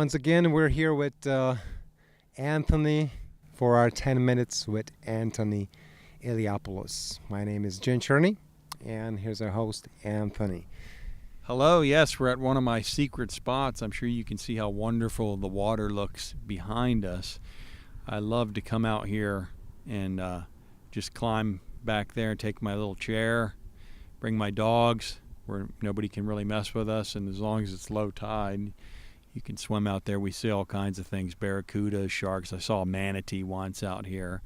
once again, we're here with Anthony for our 10 minutes with Anthony Iliopoulos. My name is Jen Cherney, and here's our host, Anthony. Hello, yes, we're at one of my secret spots. I'm sure you can see how wonderful the water looks behind us. I love to come out here and just climb back there and take my little chair, bring my dogs where nobody can really mess with us, and as long as it's low tide, you can swim out there. We see all kinds of things, barracudas, sharks. I saw a manatee once out here.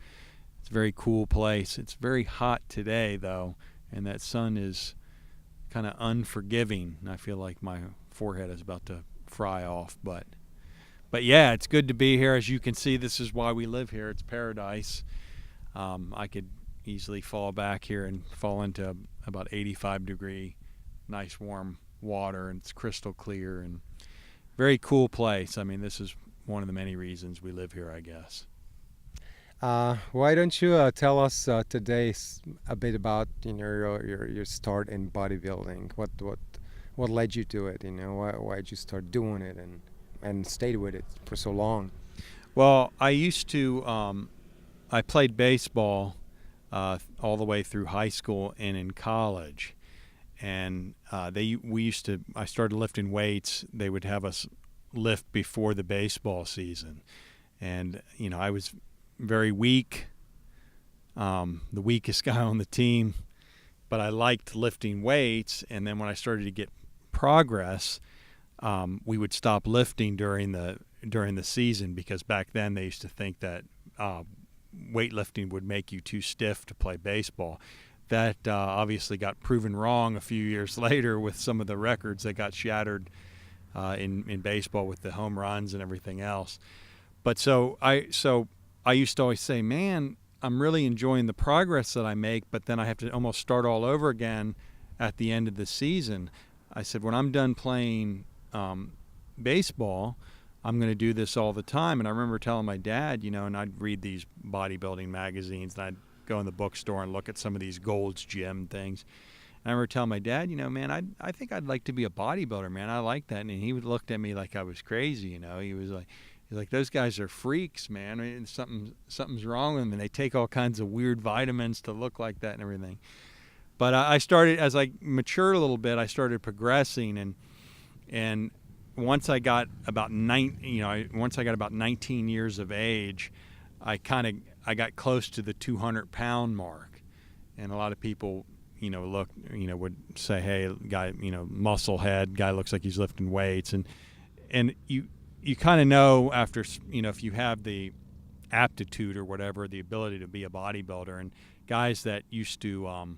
It's a very cool place. It's very hot today, though, and that sun is kind of unforgiving. I feel like my forehead is about to fry off, but yeah, it's good to be here. As you can see, this is why we live here. It's paradise. I could easily fall back here and fall into about 85-degree, nice warm water, and it's crystal clear and very cool place. I mean, this is one of the many reasons we live here, I guess. Why don't you tell us today a bit about your start in bodybuilding? What led you to it? Why did you start doing it and stayed with it for so long? Well, I used to I played baseball all the way through high school and in college, and I started lifting weights. They would have us lift before the baseball season, and I was very weak, the weakest guy on the team, but I liked lifting weights. And then when I started to get progress, we would stop lifting during the season, because back then they used to think that weightlifting would make you too stiff to play baseball. That obviously got proven wrong a few years later with some of the records that got shattered in baseball with the home runs and everything else. But so I used to always say, man, I'm really enjoying the progress that I make, but then I have to almost start all over again at the end of the season. I said, when I'm done playing baseball, I'm going to do this all the time. And I remember telling my dad, and I'd read these bodybuilding magazines, and I'd go in the bookstore and look at some of these Gold's Gym things. And I remember telling my dad, man, I think I'd like to be a bodybuilder, man. I like that. And he looked at me like I was crazy, He was like, those guys are freaks, man. I mean, something's wrong with them, and they take all kinds of weird vitamins to look like that and everything. But I started, as I matured a little bit, I started progressing, and once I got about 19 years of age, I got close to the 200-pound mark, and a lot of people, would say, hey, guy, muscle head, guy looks like he's lifting weights, and you kind of know after, if you have the aptitude or whatever, the ability to be a bodybuilder. And guys that used to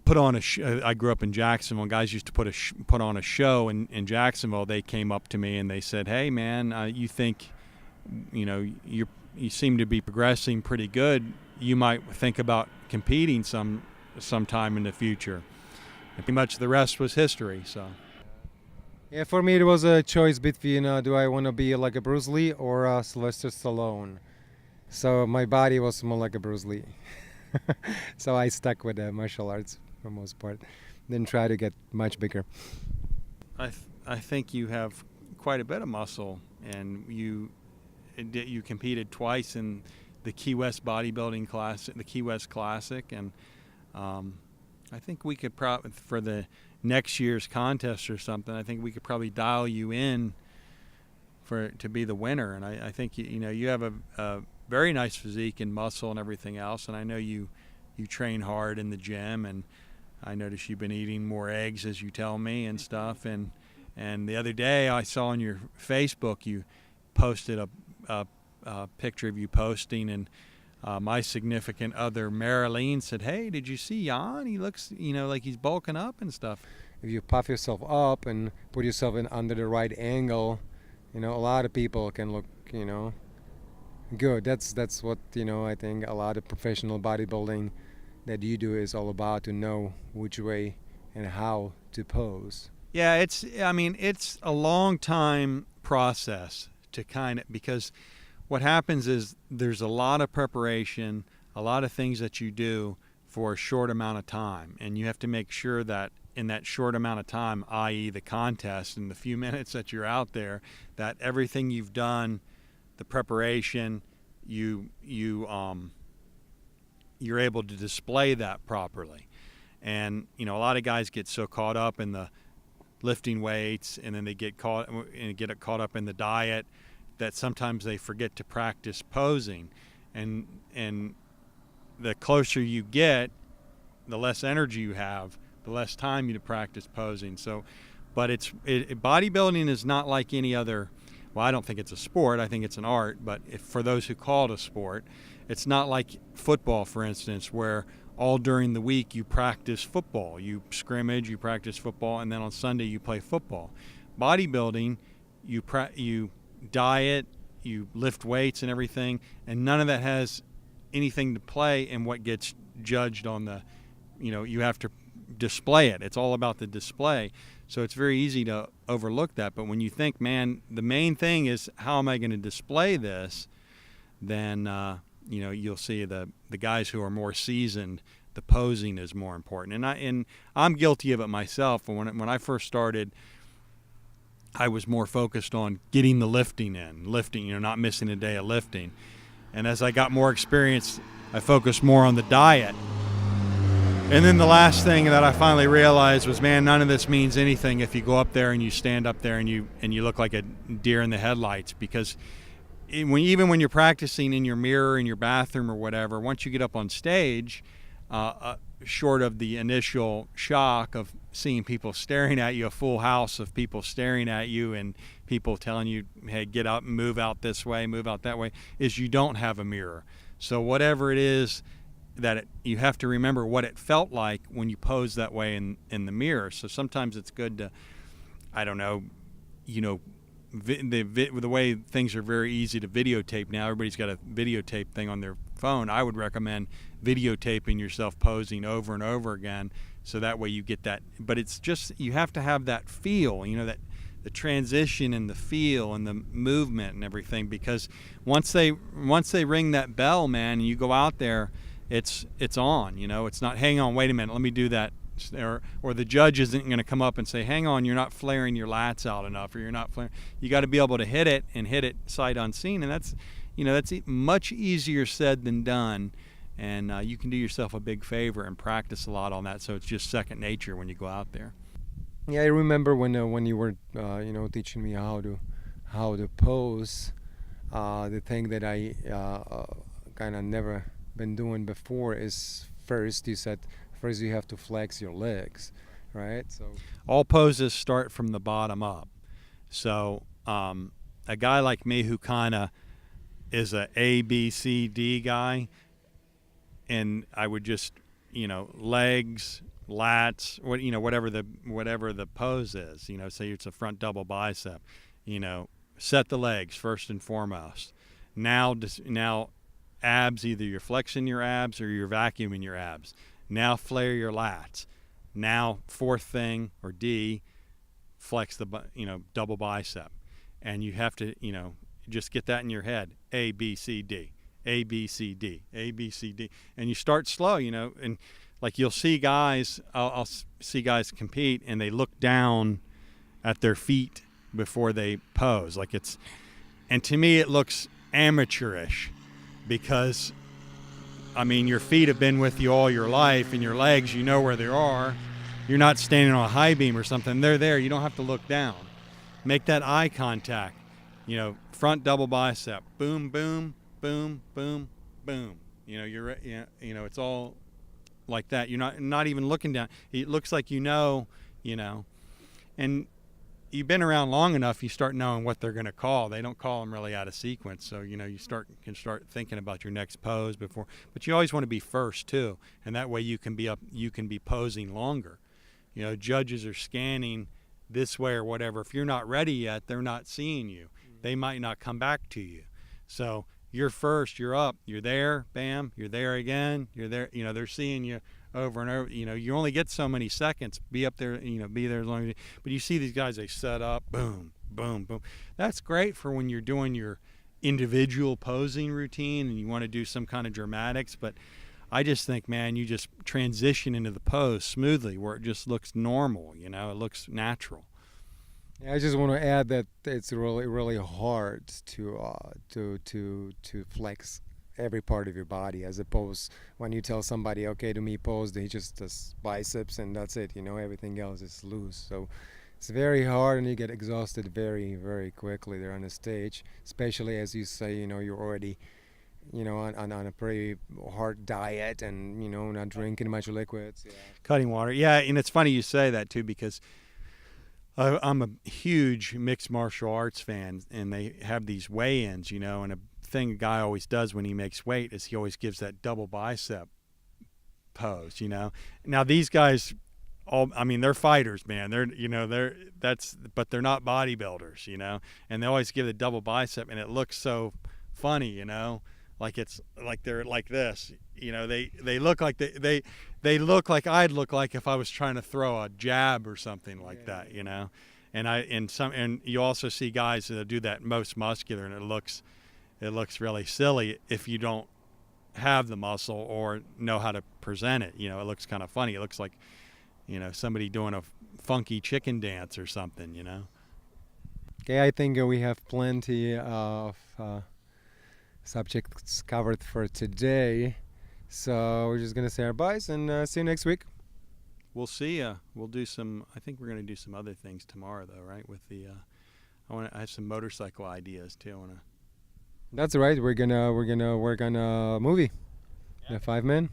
put on I grew up in Jacksonville, and guys used to put on a show in Jacksonville. They came up to me and they said, hey, man, you think, you seem to be progressing pretty good. You might think about competing sometime in the future. And pretty much the rest was history, so. Yeah, for me it was a choice between do I want to be like a Bruce Lee or Sylvester Stallone. So my body was more like a Bruce Lee. So I stuck with martial arts for the most part. Didn't try to get much bigger. I think you have quite a bit of muscle, and you competed twice in the Key West bodybuilding class, the Key West Classic, and I think we could probably, for the next year's contest or something, I think we could probably dial you in to be the winner. And I think you have a very nice physique and muscle and everything else, and I know you train hard in the gym, and I notice you've been eating more eggs, as you tell me, and stuff. And the other day I saw on your Facebook you posted a picture of you posting, and my significant other, Marilyn, said, hey, did you see Jan? He looks, like he's bulking up and stuff. If you puff yourself up and put yourself in under the right angle, a lot of people can look, good. That's what, I think a lot of professional bodybuilding that you do is all about, to know which way and how to pose. Yeah, it's a long time process to because what happens is there's a lot of preparation, a lot of things that you do for a short amount of time, and you have to make sure that in that short amount of time, i.e. the contest and the few minutes that you're out there, that everything you've done, the preparation, you're able to display that properly. And a lot of guys get so caught up in the lifting weights, and then they get caught up in the diet, that sometimes they forget to practice posing. And the closer you get, the less energy you have, the less time you to practice posing. So, but bodybuilding is not like any other. Well, I don't think it's a sport. I think it's an art. But for those who call it a sport, it's not like football, for instance, where all during the week you practice football. You scrimmage, you practice football, and then on Sunday you play football. Bodybuilding, you diet, you lift weights and everything, and none of that has anything to play in what gets judged on the, you have to display it. It's all about the display. So it's very easy to overlook that. But when you think, man, the main thing is how am I going to display this, then you'll see the guys who are more seasoned, the posing is more important. And I'm guilty of it myself. When I first started, I was more focused on getting the lifting in, not missing a day of lifting. And as I got more experience, I focused more on the diet. And then the last thing that I finally realized was, man, none of this means anything if you go up there and you stand up there and you look like a deer in the headlights. Because even when you're practicing in your mirror in your bathroom or whatever, once you get up on stage, short of the initial shock of seeing people staring at you, a full house of people staring at you and people telling you, hey, get up and move out this way, move out that way, is you don't have a mirror. So whatever it is you have to remember what it felt like when you pose that way in the mirror. So sometimes it's good to, I don't know, the way things are very easy to videotape now. Everybody's got a videotape thing on their phone. I would recommend videotaping yourself posing over and over again, so that way you get that. But it's just, you have to have that feel, that the transition and the feel and the movement and everything, because once they ring that bell, man, and you go out there, it's on. It's not, hang on, wait a minute, let me do that. Or the judge isn't going to come up and say, hang on, you're not flaring your lats out enough, or you're not flaring. You got to be able to hit it sight unseen, and that's much easier said than done. And you can do yourself a big favor and practice a lot on that, so it's just second nature when you go out there. Yeah, I remember when you were teaching me how to pose. The thing that I kind of never been doing before is, first you said you have to flex your legs, right? So all poses start from the bottom up. So a guy like me who kind of is a A, B, C, D guy, and I would just, legs, lats, whatever the pose is, say it's a front double bicep, set the legs first and foremost. Now abs, either you're flexing your abs or you're vacuuming your abs. Now flare your lats. Now fourth thing, or D, flex the double bicep. And you have to just get that in your head. A, B, C, D. A, B, C, D. A, B, C, D. And you start slow, and like you'll see guys, I'll see guys compete and they look down at their feet before they pose. And to me it looks amateurish, because your feet have been with you all your life, and your legs, where they are. You're not standing on a high beam or something. They're there. You don't have to look down. Make that eye contact. Front double bicep. Boom, boom, boom, boom, boom. It's all like that. You're not even looking down. It looks like and you've been around long enough, you start knowing what they're going to call. They don't call them really out of sequence, so you can start thinking about your next pose before. But you always want to be first too, and that way you can be posing longer. Judges are scanning this way or whatever. If you're not ready yet, they're not seeing you. They might not come back to you. So you're first, you're up, you're there, bam, you're there again, you're there. They're seeing you over and over. You only get so many seconds. Be up there, be there as long as but you see these guys, they set up, boom, boom, boom. That's great for when you're doing your individual posing routine and you want to do some kind of dramatics. But I just think, man, you just transition into the pose smoothly where it just looks normal. You know, it looks natural. Yeah, I just want to add that it's really really hard to flex every part of your body, as opposed when you tell somebody, okay, to me pose, they just does biceps and that's it. You know, everything else is loose. So it's very hard, and you get exhausted very very quickly there on the stage, especially as you say, you know, you're already, you know, on a pretty hard diet and, you know, not drinking much liquids. Yeah. Cutting water. Yeah, and it's funny you say that too, because I'm a huge mixed martial arts fan, and they have these weigh-ins, you know, and a thing a guy always does when he makes weight is he always gives that double bicep pose, you know. Now these guys, all, I mean, they're fighters, man. They're, you know, but they're not bodybuilders, you know, and they always give the double bicep, and it looks so funny, you know, like it's like they're like this, you know. They look like they look like I'd look like if I was trying to throw a jab or something like that, you know. And you also see guys that do that most muscular, and it looks really silly if you don't have the muscle or know how to present it. You know, it looks kind of funny. It looks like, you know, somebody doing a funky chicken dance or something, you know. Okay, I think we have plenty of subjects covered for today. So we're just gonna say our byes and see you next week. We'll see. We'll do some. I think we're going to do some other things tomorrow, though, right? With the, I have some motorcycle ideas too. I want to. That's right. We're gonna work on a movie, The Five Men.